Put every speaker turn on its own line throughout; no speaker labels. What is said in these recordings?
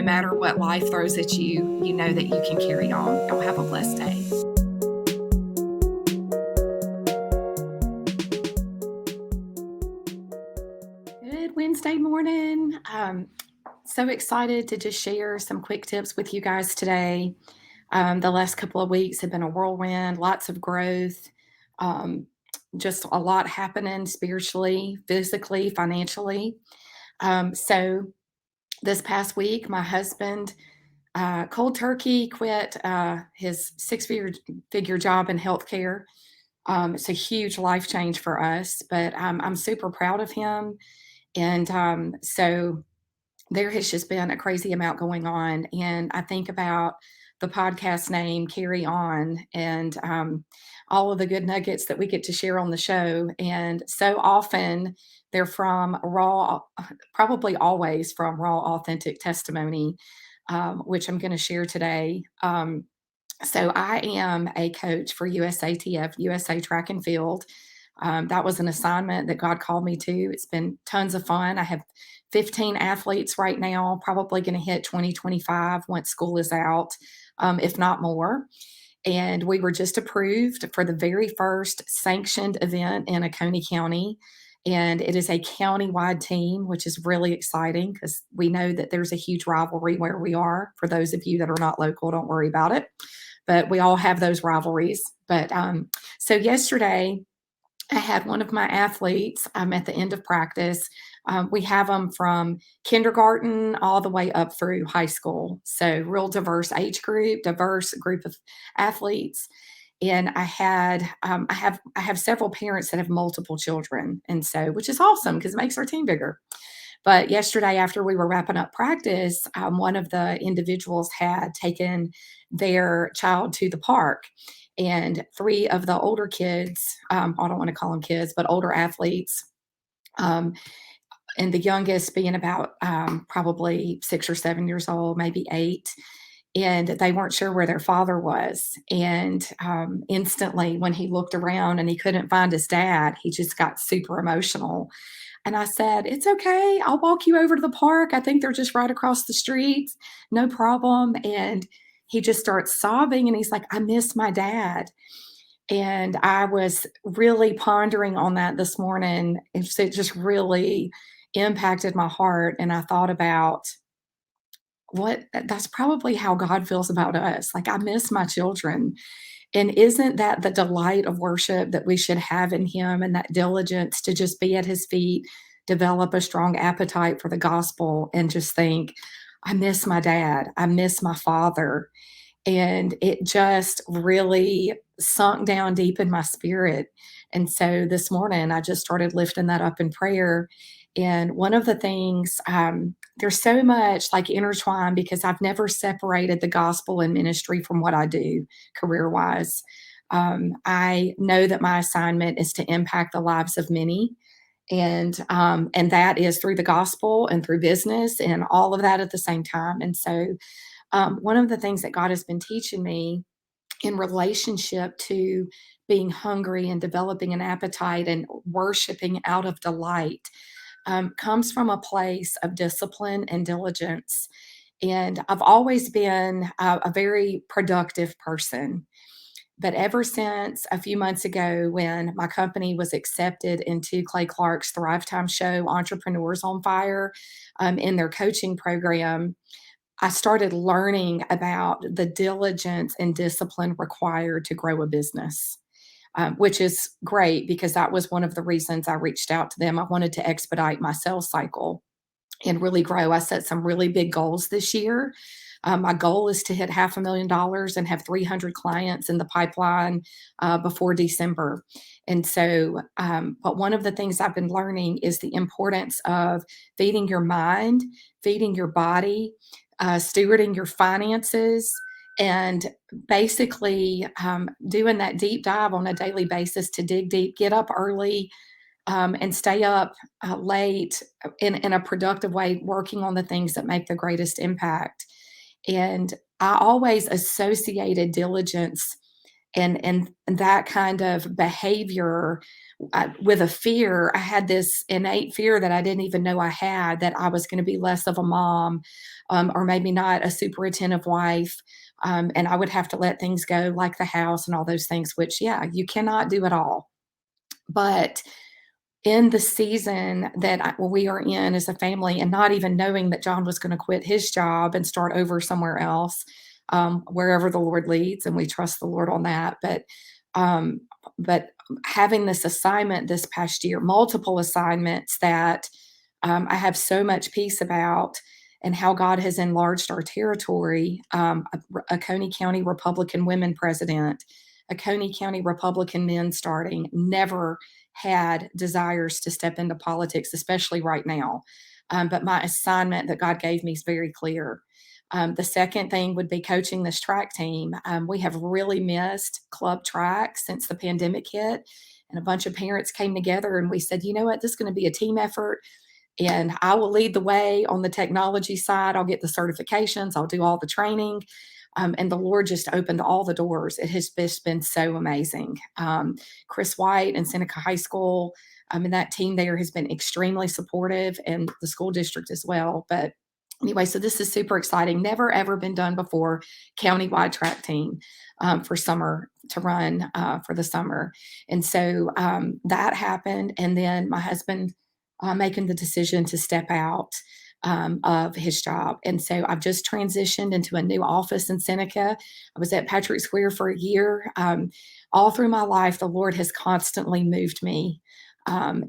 matter what life throws at you, you know that you can carry on. Y'all have a blessed day. Good Wednesday morning. So excited to just share some quick tips with you guys today. The last couple of weeks have been a whirlwind, lots of growth, um, just a lot happening spiritually, physically, financially. So this past week, my husband cold turkey quit his six-figure job in healthcare. It's a huge life change for us, but I'm super proud of him. And so there has just been a crazy amount going on. And I think about the podcast name Carry On and all of the good nuggets that we get to share on the show. And so often they're from raw, probably always from raw, authentic testimony, which I'm going to share today. So I am a coach for USATF, USA Track and Field. That was an assignment that God called me to. It's been tons of fun. I have 15 athletes right now, probably going to hit 2025 once school is out, if not more. And we were just approved for the very first sanctioned event in Oconee County. And it is a county-wide team, which is really exciting because we know that there's a huge rivalry where we are. For those of you that are not local, don't worry about it. But we all have those rivalries. But so yesterday, I had one of my athletes at the end of practice. We have them from kindergarten all the way up through high school. So real diverse age group, diverse group of athletes. And I have several parents that have multiple children, and so which is awesome because it makes our team bigger. But yesterday, after we were wrapping up practice, one of the individuals had taken their child to the park. And three of the older kids, I don't want to call them kids, but older athletes, um, and the youngest being about probably 6 or 7 years old, maybe 8. And they weren't sure where their father was. And instantly, when he looked around and he couldn't find his dad, he just got super emotional. And I said, "It's okay. I'll walk you over to the park. I think they're just right across the street. No problem." And he just starts sobbing and he's like, "I miss my dad." And I was really pondering on that this morning. It just really impacted my heart. And I thought about what that's probably how God feels about us. Like, I miss my children. And isn't that the delight of worship that we should have in Him and that diligence to just be at His feet, develop a strong appetite for the gospel, and just think, I miss my dad, I miss my father. And it just really sunk down deep in my spirit. And so this morning, I just started lifting that up in prayer. And one of the things, there's so much like intertwined because I've never separated the gospel and ministry from what I do career wise. I know that my assignment is to impact the lives of many, and that is through the gospel and through business and all of that at the same time. And so, one of the things that God has been teaching me in relationship to being hungry and developing an appetite and worshiping out of delight comes from a place of discipline and diligence. And I've always been a very productive person. But ever since a few months ago, when my company was accepted into Clay Clark's Thrive Time show, Entrepreneurs on Fire, in their coaching program, I started learning about the diligence and discipline required to grow a business, which is great because that was one of the reasons I reached out to them. I wanted to expedite my sales cycle and really grow. I set some really big goals this year. My goal is to hit $500,000 and have 300 clients in the pipeline before December. And so, but one of the things I've been learning is the importance of feeding your mind, feeding your body, stewarding your finances, and basically doing that deep dive on a daily basis to dig deep, get up early, and stay up late in a productive way, working on the things that make the greatest impact. And I always associated diligence and that kind of behavior with a fear. I had this innate fear that I didn't even know I had, that I was going to be less of a mom, or maybe not a super attentive wife. And I would have to let things go like the house and all those things, which, yeah, you cannot do it all. But in the season that we are in as a family, and not even knowing that John was going to quit his job and start over somewhere else, wherever the Lord leads, and we trust the Lord on that. Um, but having this assignment this past year, multiple assignments that I have so much peace about, and how God has enlarged our territory. A Coney County Republican women president, a Coney County Republican men starting, never had desires to step into politics, especially right now. But my assignment that God gave me is very clear. The second thing would be coaching this track team. We have really missed club track since the pandemic hit. And a bunch of parents came together and we said, you know what, this is going to be a team effort, and I will lead the way on the technology side. I'll get the certifications, I'll do all the training. And the Lord just opened all the doors. It has just been so amazing. Chris White and Seneca High School, and that team there has been extremely supportive, and the school district as well. But anyway, so this is super exciting. Never ever been done before. Countywide track team for summer, to run for the summer. And so that happened. And then my husband making the decision to step out of his job. And so I've just transitioned into a new office in Seneca. I was at Patrick Square for a year. All through my life, the Lord has constantly moved me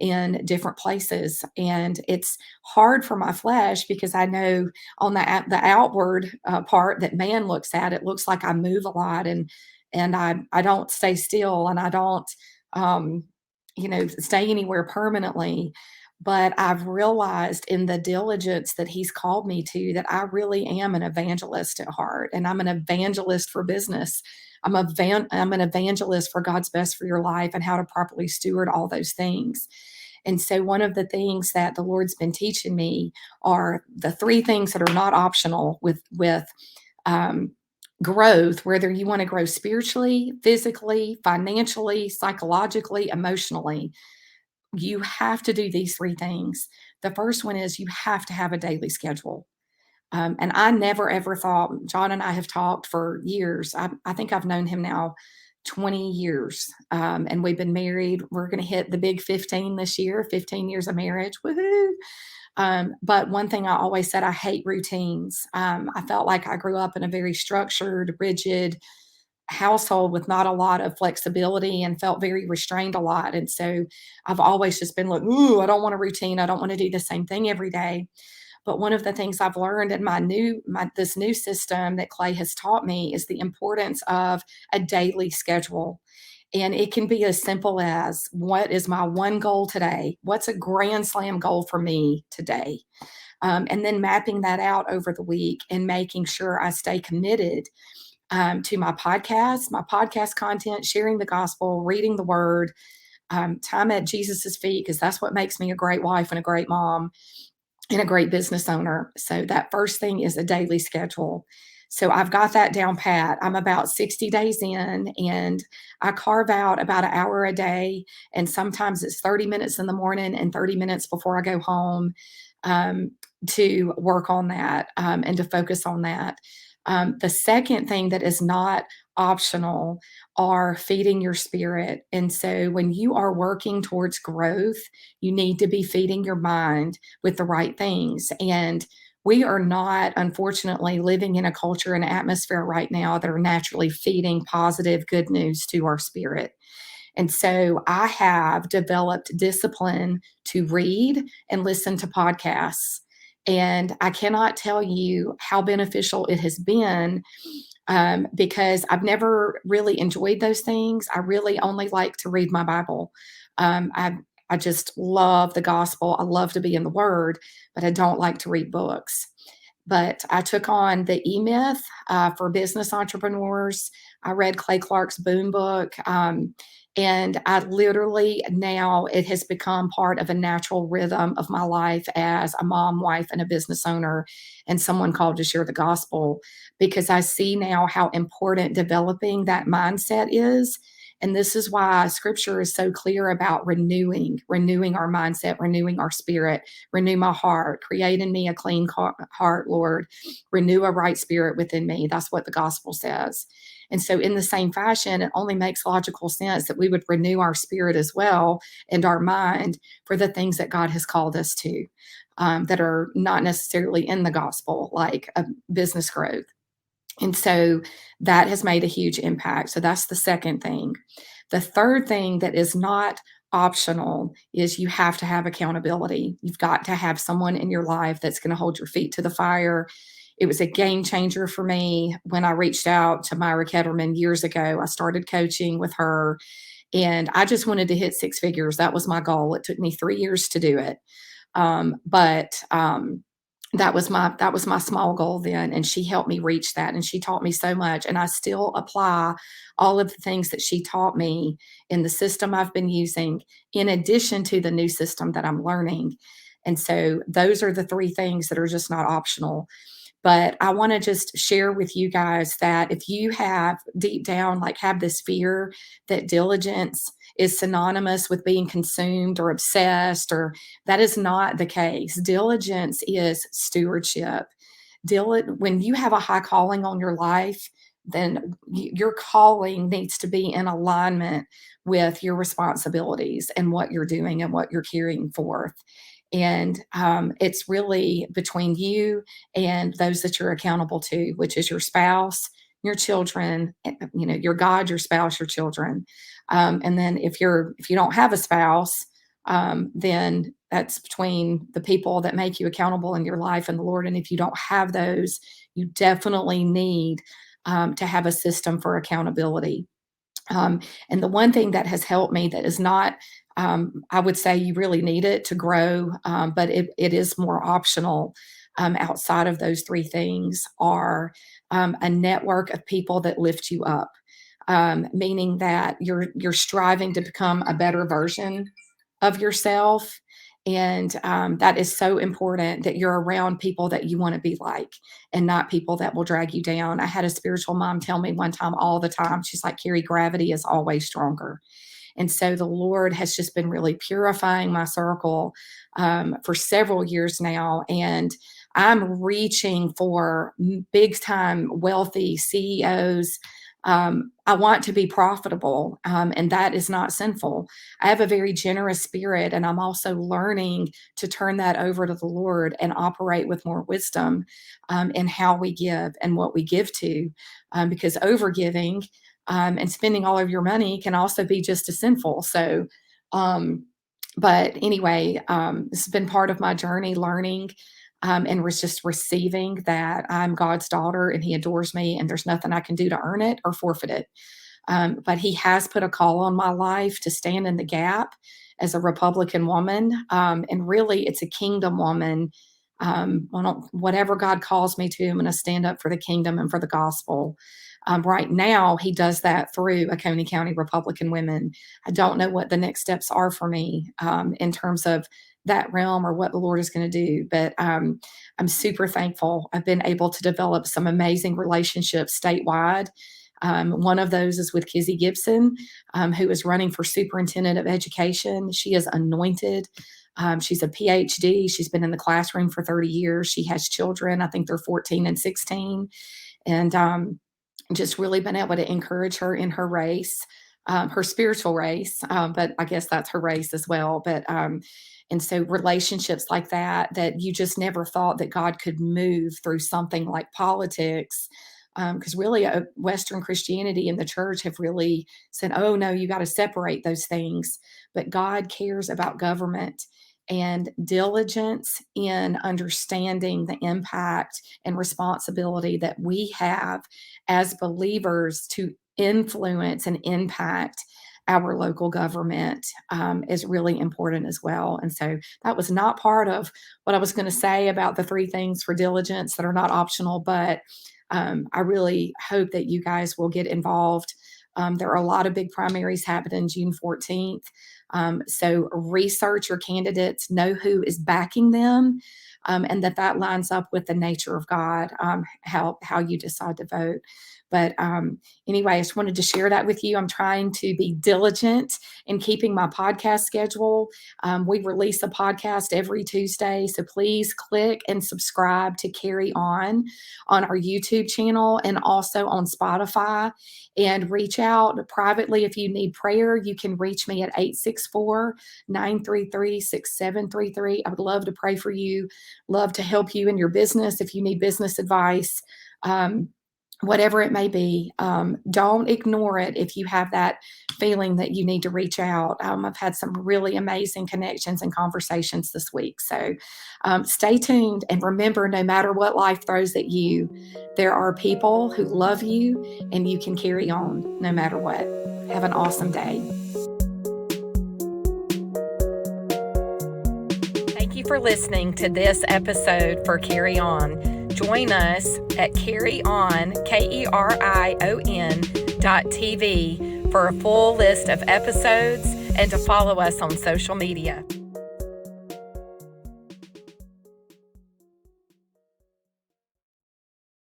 in different places. And it's hard for my flesh, because I know on the outward part that man looks at, it looks like I move a lot, and I don't stay still, and I don't stay anywhere permanently. But I've realized in the diligence that he's called me to, that I really am an evangelist at heart, and I'm an evangelist for business. I'm an evangelist for God's best for your life and how to properly steward all those things. And so one of the things that the Lord's been teaching me are the three things that are not optional with um, growth, whether you want to grow spiritually, physically, financially, psychologically, emotionally. You have to do these three things. The first one is you have to have a daily schedule. And I never ever thought, John and I have talked for years. I think I've known him now 20 years. And we've been married. We're going to hit the big 15 this year, 15 years of marriage. Woohoo. But one thing I always said, I hate routines. I felt like I grew up in a very structured, rigid household with not a lot of flexibility, and felt very restrained a lot. And so I've always just been like, ooh, I don't want a routine. I don't want to do the same thing every day. But one of the things I've learned in this new system that Clay has taught me is the importance of a daily schedule. And it can be as simple as, what is my one goal today? What's a grand slam goal for me today? And then mapping that out over the week and making sure I stay committed to my podcast content, sharing the gospel, reading the word, time at Jesus's feet, because that's what makes me a great wife and a great mom and a great business owner. So that first thing is a daily schedule. So I've got that down pat. I'm about 60 days in, and I carve out about an hour a day. And sometimes it's 30 minutes in the morning and 30 minutes before I go home, um, to work on that, and to focus on that. The second thing that is not optional are feeding your spirit. And so when you are working towards growth, you need to be feeding your mind with the right things. And we are not, unfortunately, living in a culture and atmosphere right now that are naturally feeding positive, good news to our spirit. And so I have developed discipline to read and listen to podcasts. And I cannot tell you how beneficial it has been, because I've never really enjoyed those things. I really only like to read my Bible. I just love the gospel. I love to be in the Word, but I don't like to read books. But I took on the E Myth for business entrepreneurs. I read Clay Clark's Boom book. And I literally, now it has become part of a natural rhythm of my life as a mom, wife, and a business owner, and someone called to share the gospel, because I see now how important developing that mindset is. And this is why scripture is so clear about renewing our mindset, renewing our spirit, renew my heart, create in me a clean heart, Lord, renew a right spirit within me. That's what the gospel says. And so, in the same fashion, it only makes logical sense that we would renew our spirit as well and our mind for the things that God has called us to, that are not necessarily in the gospel, like business growth. And so that has made a huge impact. So that's the second thing. The third thing that is not optional is you have to have accountability. You've got to have someone in your life that's going to hold your feet to the fire. It was a game changer for me when I reached out to Myra Ketterman years ago. I started coaching with her and I just wanted to hit six figures. That was my goal. It took me 3 years to do it. But that was my small goal then, and she helped me reach that, and she taught me so much, and I still apply all of the things that she taught me in the system I've been using, in addition to the new system that I'm learning. And so those are the three things that are just not optional. But I want to just share with you guys that if you have deep down, like, have this fear that diligence is synonymous with being consumed or obsessed, or that is not the case. Diligence is stewardship. When you have a high calling on your life, then your calling needs to be in alignment with your responsibilities and what you're doing and what you're carrying forth. And it's really between you and those that you're accountable to, which is your spouse, your children, your God, your spouse, your children. And then if you don't have a spouse, then that's between the people that make you accountable in your life and the Lord. And if you don't have those, you definitely need to have a system for accountability. And the one thing that has helped me that is not, I would say you really need it to grow, but it is more optional, outside of those three things, are a network of people that lift you up, meaning that you're striving to become a better version of yourself. And that is so important, that you're around people that you want to be like, and not people that will drag you down. I had a spiritual mom tell me one time, all the time, she's like, Keri, gravity is always stronger. And so the Lord has just been really purifying my circle, for several years now. And I'm reaching for big time wealthy CEOs. I want to be profitable, and that is not sinful. I have a very generous spirit, and I'm also learning to turn that over to the Lord and operate with more wisdom, in how we give and what we give to, because overgiving, and spending all of your money can also be just as sinful. So, um, but anyway, this has been part of my journey, learning, and was just receiving that I'm God's daughter and He adores me, and there's nothing I can do to earn it or forfeit it. But He has put a call on my life to stand in the gap as a Republican woman. And really, it's a kingdom woman. Whatever God calls me to, I'm going to stand up for the kingdom and for the gospel. Right now, He does that through Oconee County Republican women. I don't know what the next steps are for me, in terms of that realm or what the Lord is going to do. But I'm super thankful. I've been able to develop some amazing relationships statewide. One of those is with Kizzy Gibson, who is running for superintendent of education. She is anointed. She's a PhD. She's been in the classroom for 30 years. She has children. I think they're 14 and 16. And just really been able to encourage her in her race, her spiritual race, but I guess that's her race as well. But and so relationships like that, that you just never thought that God could move through something like politics. Because really, Western Christianity and the church have really said, oh, no, you got to separate those things. But God cares about government, and diligence in understanding the impact and responsibility that we have as believers to influence and impact our local government, is really important as well. And so that was not part of what I was going to say about the three things for diligence that are not optional, but I really hope that you guys will get involved. There are a lot of big primaries happening June 14th. So research your candidates, know who is backing them, and that lines up with the nature of God, how you decide to vote. But anyway, I just wanted to share that with you. I'm trying to be diligent in keeping my podcast schedule. We release a podcast every Tuesday, so please click and subscribe to Keri on our YouTube channel and also on Spotify, and reach out privately if you need prayer. You can reach me at 864-933-6733. I would love to pray for you, love to help you in your business if you need business advice. Whatever it may be, don't ignore it if you have that feeling that you need to reach out. I've had some really amazing connections and conversations this week. So stay tuned, and remember, no matter what life throws at you, there are people who love you, and you can carry on no matter what. Have an awesome day. Thank you for listening to this episode for Keri On. Join us at KeriOn, KeriOn.TV for a full list of episodes and to follow us on social media.